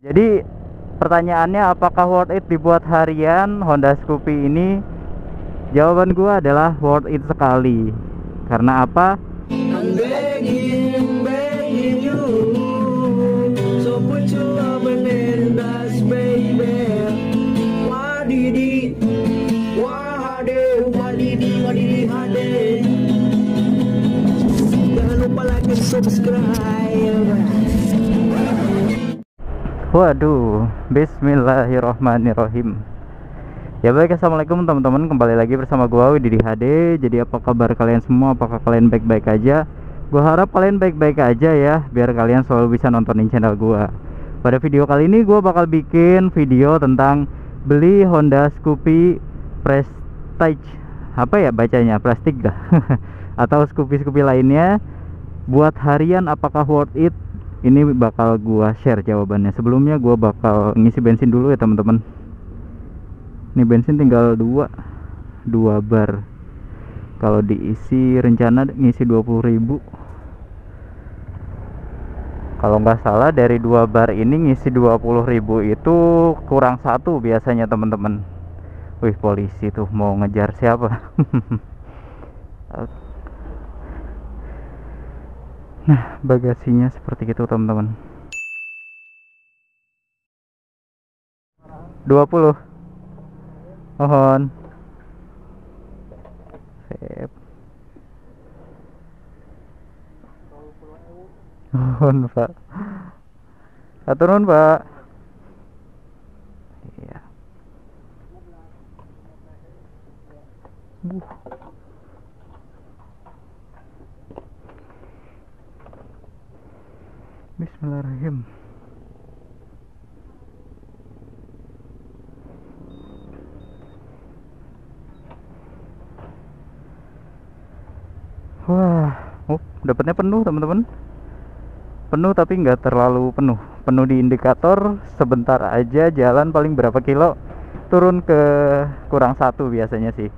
Jadi pertanyaannya, apakah worth it dibuat harian Honda Scoopy ini? Jawaban gua adalah worth it sekali. Karena apa? I'm begging, begging you, so put your loving in us, baby. Wadidi, wahade, wadidi, wadidi, hade. Jangan lupa like and subscribe. Waduh, bismillahirrohmanirrohim. Ya baik, assalamualaikum teman-teman, kembali lagi bersama gua Wididi HD. Jadi apa kabar kalian semua? Apakah kalian baik-baik aja? Gua harap kalian baik-baik aja ya, biar kalian selalu bisa nontonin channel gua. Pada video kali ini gua bakal bikin video tentang beli Honda Scoopy Prestige. Apa ya bacanya? Plastik dah. Atau Scoopy-Scoopy lainnya buat harian, apakah worth it? Ini bakal gua share jawabannya. Sebelumnya gua bakal ngisi bensin dulu ya teman-teman. Ini bensin tinggal 2 bar. Kalau diisi rencana ngisi 20.000. Kalau nggak salah dari 2 bar ini ngisi 20.000 itu kurang 1 biasanya teman-teman. Wih, polisi tuh mau ngejar siapa? Nah, bagasinya seperti itu teman-teman. 20. Mohon. Sip. Mohon Pak. Aturun Pak. Iya. Bismillahirrahmanirrahim. Wah, dapatnya penuh teman-teman. Penuh tapi nggak terlalu penuh. Penuh di indikator, sebentar aja jalan paling berapa kilo, turun ke kurang 1 biasanya sih.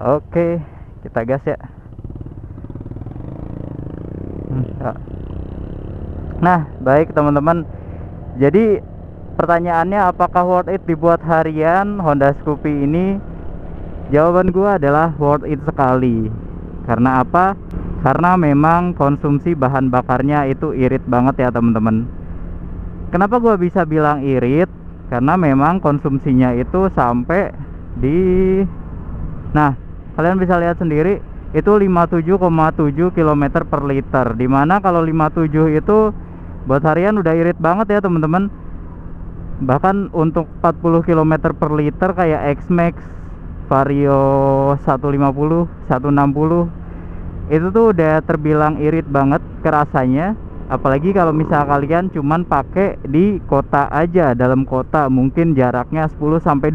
Oke, kita gas ya. Nah, baik teman-teman. Jadi pertanyaannya, apakah worth it dibuat harian Honda Scoopy ini? Jawaban gua adalah worth it sekali. Karena apa? Karena memang konsumsi bahan bakarnya itu irit banget ya teman-teman. Kenapa gua bisa bilang irit? Karena memang konsumsinya itu sampai di, nah kalian bisa lihat sendiri, itu 57,7 km per liter. Dimana kalau 57 itu buat harian udah irit banget ya teman-teman. Bahkan untuk 40 km per liter kayak X-Max, Vario 150, 160 itu tuh udah terbilang irit banget kerasanya. Apalagi kalau misal kalian cuman pakai di kota aja, dalam kota mungkin jaraknya 10-20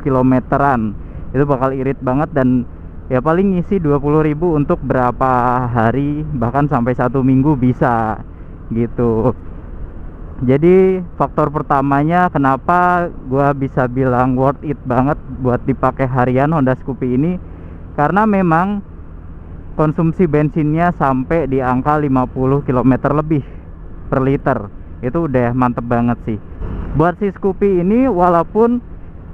kilometeran, itu bakal irit banget. Dan ya paling ngisi 20.000 untuk berapa hari, bahkan sampai 1 minggu bisa gitu. Jadi faktor pertamanya kenapa gua bisa bilang worth it banget buat dipakai harian Honda Scoopy ini, karena memang konsumsi bensinnya sampai di angka 50 km lebih per liter. Itu udah mantep banget sih. Buat si Scoopy ini, walaupun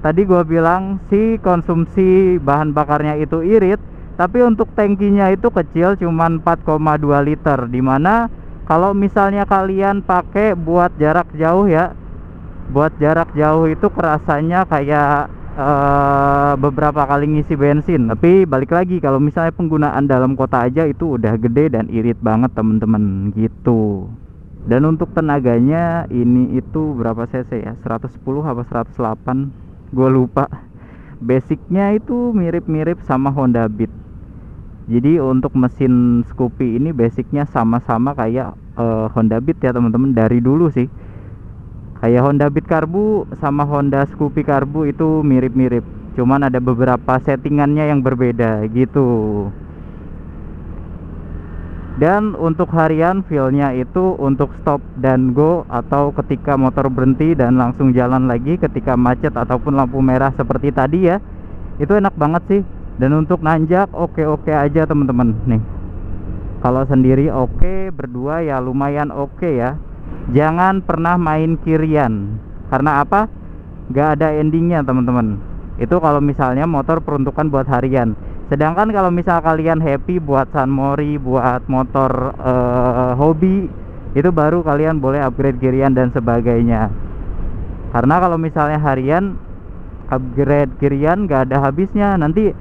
tadi gua bilang si konsumsi bahan bakarnya itu irit, tapi untuk tangkinya itu kecil, cuman 4,2 liter. Dimana kalau misalnya kalian pakai buat jarak jauh ya, buat jarak jauh itu kerasanya kayak beberapa kali ngisi bensin. Tapi balik lagi, kalau misalnya penggunaan dalam kota aja itu udah gede dan irit banget temen-temen gitu. Dan untuk tenaganya ini itu berapa cc ya, 110 apa 108, gue lupa. Basicnya itu mirip-mirip sama Honda Beat. Jadi untuk mesin Scoopy ini basicnya sama-sama kayak Honda Beat ya teman-teman, dari dulu sih. Kayak Honda Beat karbu sama Honda Scoopy karbu itu mirip-mirip, cuman ada beberapa settingannya yang berbeda gitu. Dan untuk harian feelnya itu untuk stop dan go, atau ketika motor berhenti dan langsung jalan lagi ketika macet ataupun lampu merah seperti tadi ya, itu enak banget sih. Dan untuk nanjak oke-oke aja teman-teman nih. Kalau sendiri oke, berdua ya lumayan oke ya. jangan pernah main kirian. Karena apa? Gak ada endingnya teman-teman. Itu kalau misalnya motor peruntukan buat harian. Sedangkan kalau misal kalian happy buat sunmori, buat motor hobi, itu baru kalian boleh upgrade kirian dan sebagainya. Karena kalau misalnya harian upgrade kirian gak ada habisnya, nanti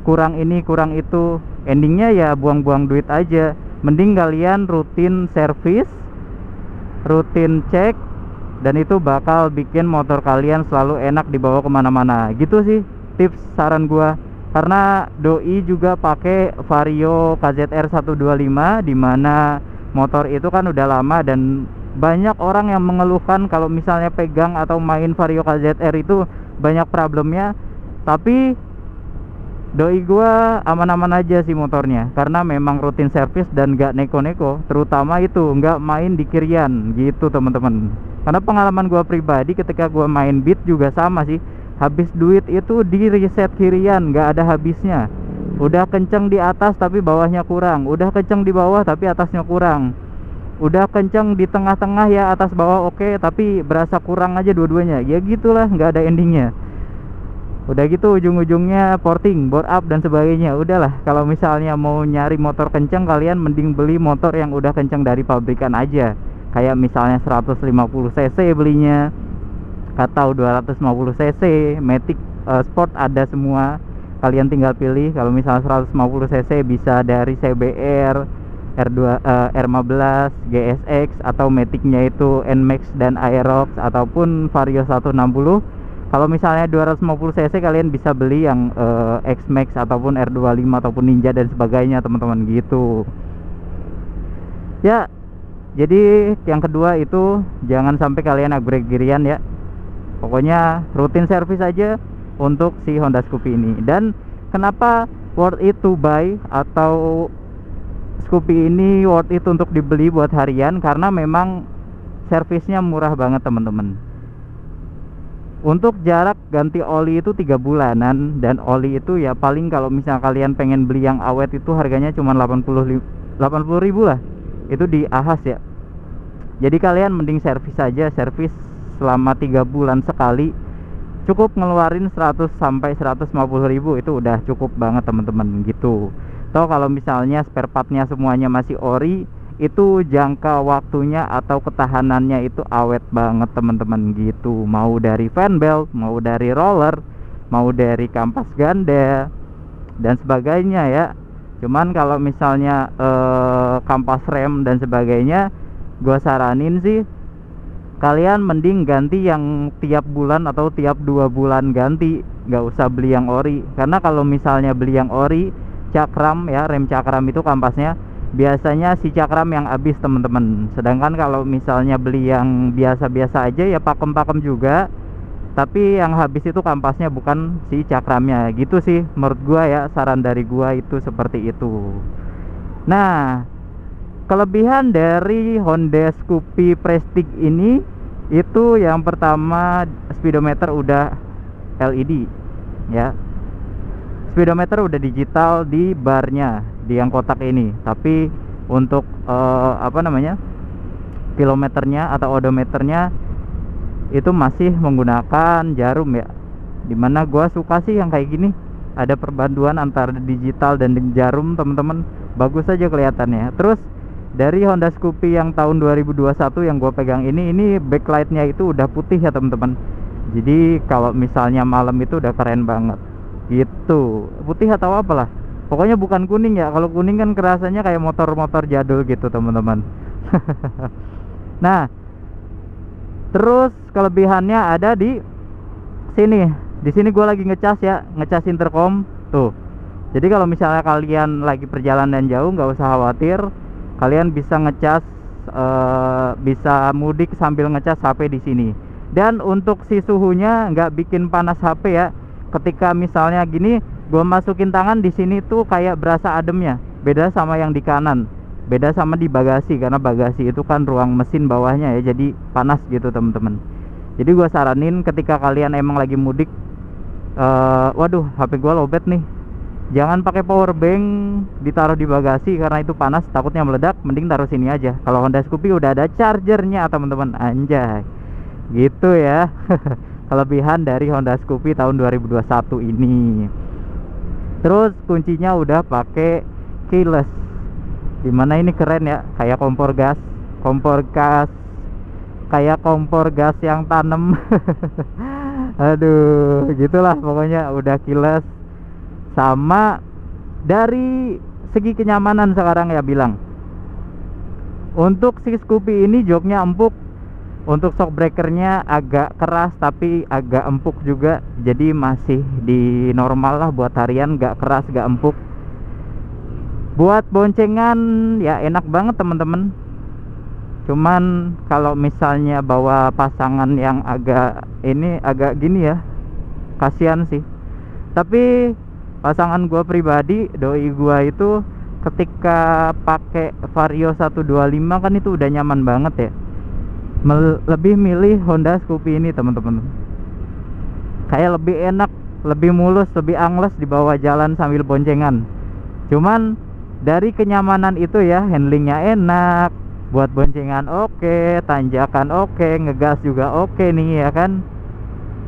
kurang ini kurang itu, endingnya ya buang-buang duit aja. Mending kalian rutin servis, rutin cek, dan itu bakal bikin motor kalian selalu enak dibawa kemana-mana. Gitu sih tips saran gua. Karena doi juga pakai Vario KZR 125, dimana motor itu kan udah lama dan banyak orang yang mengeluhkan kalau misalnya pegang atau main Vario KZR itu banyak problemnya. Tapi doi gua aman-aman aja sih motornya, karena memang rutin servis dan gak neko-neko. Terutama itu gak main di kirian gitu teman-teman. Karena pengalaman gua pribadi ketika gua main Beat juga sama sih. Habis duit itu di reset kirian, gak ada habisnya. Udah kenceng di atas tapi bawahnya kurang, udah kenceng di bawah tapi atasnya kurang, udah kenceng di tengah-tengah ya atas bawah oke, tapi berasa kurang aja dua-duanya. Ya gitulah, nggak ada endingnya. Udah gitu ujung-ujungnya porting, bore up dan sebagainya. Udahlah, kalau misalnya mau nyari motor kenceng, kalian mending beli motor yang udah kenceng dari pabrikan aja. Kayak misalnya 150 cc belinya, atau 250 cc. Matic Sport ada semua, kalian tinggal pilih. Kalau misalnya 150 cc bisa dari CBR, R15, GSX, atau Matic-nya itu NMAX dan Aerox, ataupun Vario 160. Kalau misalnya 250 cc kalian bisa beli yang X-Max ataupun R25 ataupun Ninja dan sebagainya teman-teman gitu. Ya, jadi yang kedua itu jangan sampai kalian upgrade kirian ya. Pokoknya rutin servis aja untuk si Honda Scoopy ini. Dan kenapa worth it to buy atau Scoopy ini worth it untuk dibeli buat harian? Karena memang servisnya murah banget teman-teman. Untuk jarak ganti oli itu 3 bulanan, dan oli itu ya paling kalau misalnya kalian pengen beli yang awet itu harganya cuma 80.000 lah. Itu di Ahas ya. Jadi kalian mending servis aja, servis selama 3 bulan sekali. Cukup ngeluarin 100 sampai 150.000, itu udah cukup banget teman-teman gitu. Toh kalau misalnya spare partnya semuanya masih ori, itu jangka waktunya atau ketahanannya itu awet banget teman-teman gitu. Mau dari fan belt, mau dari roller, mau dari kampas ganda dan sebagainya ya. Cuman kalau misalnya kampas rem dan sebagainya, gua saranin sih kalian mending ganti yang tiap bulan atau tiap 2 bulan ganti, nggak usah beli yang ori. Karena kalau misalnya beli yang ori, cakram ya, rem cakram itu kampasnya biasanya si cakram yang habis teman-teman. Sedangkan kalau misalnya beli yang biasa-biasa aja ya pakem-pakem juga, tapi yang habis itu kampasnya bukan si cakramnya. Gitu sih menurut gua ya, saran dari gua itu seperti itu. Nah, kelebihan dari Honda Scoopy Prestige ini itu yang pertama, speedometer udah LED ya. Speedometer udah digital di barnya, di yang kotak ini. Tapi untuk kilometernya atau odometernya itu masih menggunakan jarum ya. Dimana gua suka sih yang kayak gini, ada perpaduan antara digital dan jarum teman-teman. Bagus aja kelihatannya. Terus dari Honda Scoopy yang tahun 2021 yang gue pegang ini backlightnya itu udah putih ya teman-teman. Jadi kalau misalnya malam itu udah keren banget gitu. Putih atau apalah, pokoknya bukan kuning ya. Kalau kuning kan kerasanya kayak motor-motor jadul gitu teman-teman. Nah, terus kelebihannya ada di sini. Di sini gue lagi ngecas ya, ngecas intercom tuh. Jadi kalau misalnya kalian lagi perjalanan jauh, nggak usah khawatir. Kalian bisa ngecas, bisa mudik sambil ngecas HP di sini. Dan untuk si suhunya nggak bikin panas HP ya. Ketika misalnya gini, gue masukin tangan di sini tuh kayak berasa ademnya. Beda sama yang di kanan, beda sama di bagasi, karena bagasi itu kan ruang mesin bawahnya ya, jadi panas gitu teman-teman. Jadi gue saranin ketika kalian emang lagi mudik, waduh HP gue lowbat nih, Jangan pakai power bank ditaruh di bagasi karena itu panas, takutnya meledak. Mending taruh sini aja. Kalau Honda Scoopy udah ada chargernya teman-teman, anjay. Gitu ya. Kelebihan dari Honda Scoopy tahun 2021 ini. Terus kuncinya udah pakai keyless. Dimana ini keren ya, kayak kompor gas kayak kompor gas yang tanem. Aduh, gitulah pokoknya udah keyless. Sama dari segi kenyamanan sekarang ya bilang, untuk si Scoopy ini joknya empuk, untuk shock breakernya agak keras tapi agak empuk juga, jadi masih di normal lah buat harian, gak keras gak empuk. Buat boncengan ya enak banget teman-teman. Cuman kalau misalnya bawa pasangan yang agak gini ya, kasihan sih. Tapi pasangan gua pribadi, doi gua itu ketika pakai Vario 125 kan itu udah nyaman banget ya. Lebih milih Honda Scoopy ini teman-teman. Kayak lebih enak, lebih mulus, lebih angles dibawa jalan sambil boncengan. Cuman dari kenyamanan itu ya, handlingnya enak, buat boncengan oke, tanjakan oke, ngegas juga oke nih ya kan.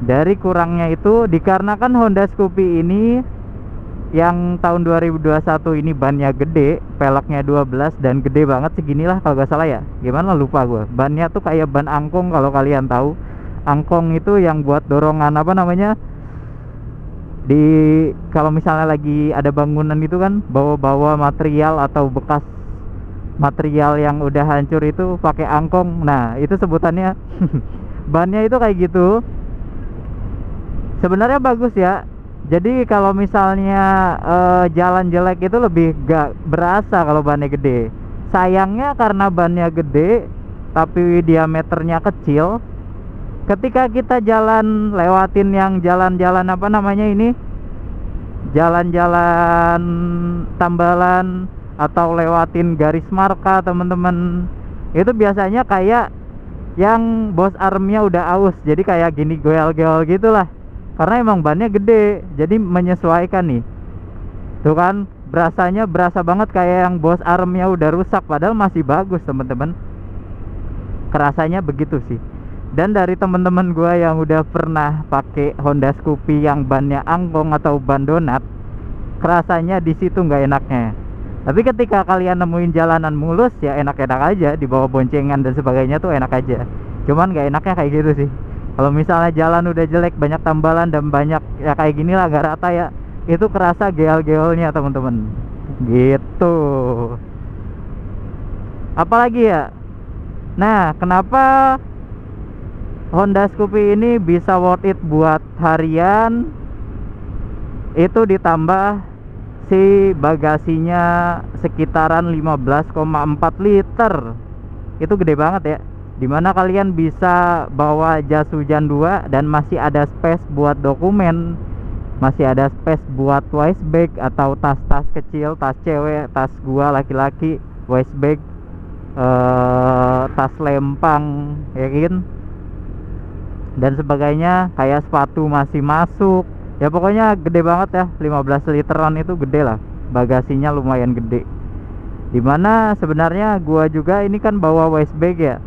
Dari kurangnya itu dikarenakan Honda Scoopy ini yang tahun 2021 ini bannya gede, peleknya 12 dan gede banget seginilah kalau gak salah ya. Gimana lupa gue. Bannya tuh kayak ban angkong, kalau kalian tahu. Angkong itu yang buat dorongan apa namanya? Kalau misalnya lagi ada bangunan itu kan, bawa-bawa material atau bekas material yang udah hancur itu pakai angkong. Nah, itu sebutannya. Bannya itu kayak gitu. Sebenarnya bagus ya. Jadi kalau misalnya jalan jelek itu lebih gak berasa kalau bannya gede. Sayangnya karena bannya gede tapi diameternya kecil, ketika kita jalan lewatin yang jalan-jalan apa namanya ini, jalan-jalan tambalan atau lewatin garis marka teman-teman, itu biasanya kayak yang bos armnya udah aus, jadi kayak gini goyal-goyal gitulah. Karena emang bannya gede, jadi menyesuaikan nih. Tuh kan, berasa banget kayak yang bos armnya udah rusak, padahal masih bagus teman-teman. Kerasanya begitu sih. Dan dari teman-teman gua yang udah pernah pakai Honda Scoopy yang bannya angkong atau ban donat, kerasanya di situ nggak enaknya. Tapi ketika kalian nemuin jalanan mulus ya enak-enak aja, dibawa boncengan dan sebagainya tuh enak aja. Cuman nggak enaknya kayak gitu sih. Kalau misalnya jalan udah jelek, banyak tambalan dan banyak ya kayak gini lah, gak rata ya, itu kerasa geol-geolnya teman-teman. Gitu. Apalagi ya. Nah, kenapa Honda Scoopy ini bisa worth it buat harian? Itu ditambah si bagasinya sekitaran 15,4 liter. Itu gede banget ya. Dimana kalian bisa bawa jas hujan 2 dan masih ada space buat dokumen, masih ada space buat waist bag atau tas-tas kecil, tas cewek, tas gua laki-laki, waist bag, tas lempang ya kan, dan sebagainya, kayak sepatu masih masuk ya. Pokoknya gede banget ya, 15 literan itu gede lah, bagasinya lumayan gede. Dimana sebenarnya gua juga ini kan bawa waist bag ya,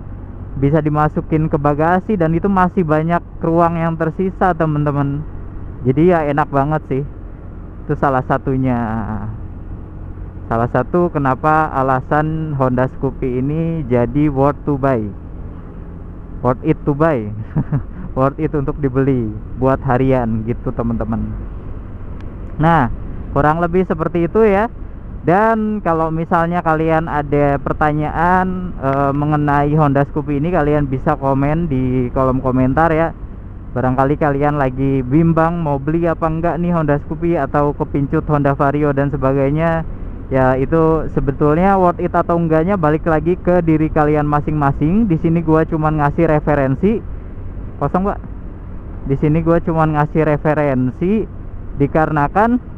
bisa dimasukin ke bagasi dan itu masih banyak ruang yang tersisa teman-teman. Jadi ya enak banget sih. Itu salah satunya. Salah satu kenapa alasan Honda Scoopy ini jadi worth to buy. Worth it to buy. Worth it untuk dibeli buat harian gitu teman-teman. Nah, kurang lebih seperti itu ya. Dan kalau misalnya kalian ada pertanyaan mengenai Honda Scoopy ini, kalian bisa komen di kolom komentar ya. Barangkali kalian lagi bimbang mau beli apa enggak nih Honda Scoopy, atau kepincut Honda Vario dan sebagainya. Ya itu sebetulnya worth it atau enggaknya balik lagi ke diri kalian masing-masing. Di sini gua cuman ngasih referensi. Kosong, Pak. Di sini gua cuman ngasih referensi dikarenakan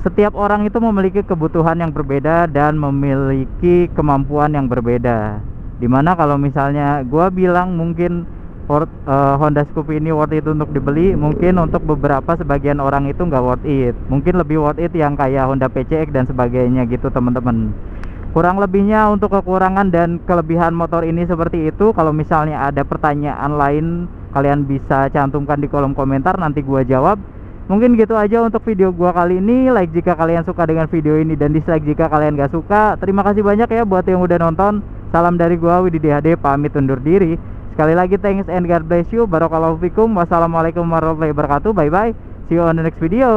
setiap orang itu memiliki kebutuhan yang berbeda dan memiliki kemampuan yang berbeda. Dimana kalau misalnya gua bilang mungkin Honda Scoopy ini worth it untuk dibeli. Mungkin untuk beberapa sebagian orang itu nggak worth it, mungkin lebih worth it yang kayak Honda PCX dan sebagainya gitu teman-teman. Kurang lebihnya untuk kekurangan dan kelebihan motor ini seperti itu. Kalau misalnya ada pertanyaan lain, kalian bisa cantumkan di kolom komentar, nanti gua jawab. Mungkin gitu aja untuk video gua kali ini. Like jika kalian suka dengan video ini, dan dislike jika kalian gak suka. Terima kasih banyak ya buat yang udah nonton. Salam dari gua Widi DHD, pamit undur diri. Sekali lagi thanks and God bless you. Barakallahu fikum. Wassalamualaikum warahmatullahi wabarakatuh. Bye bye. See you on the next video.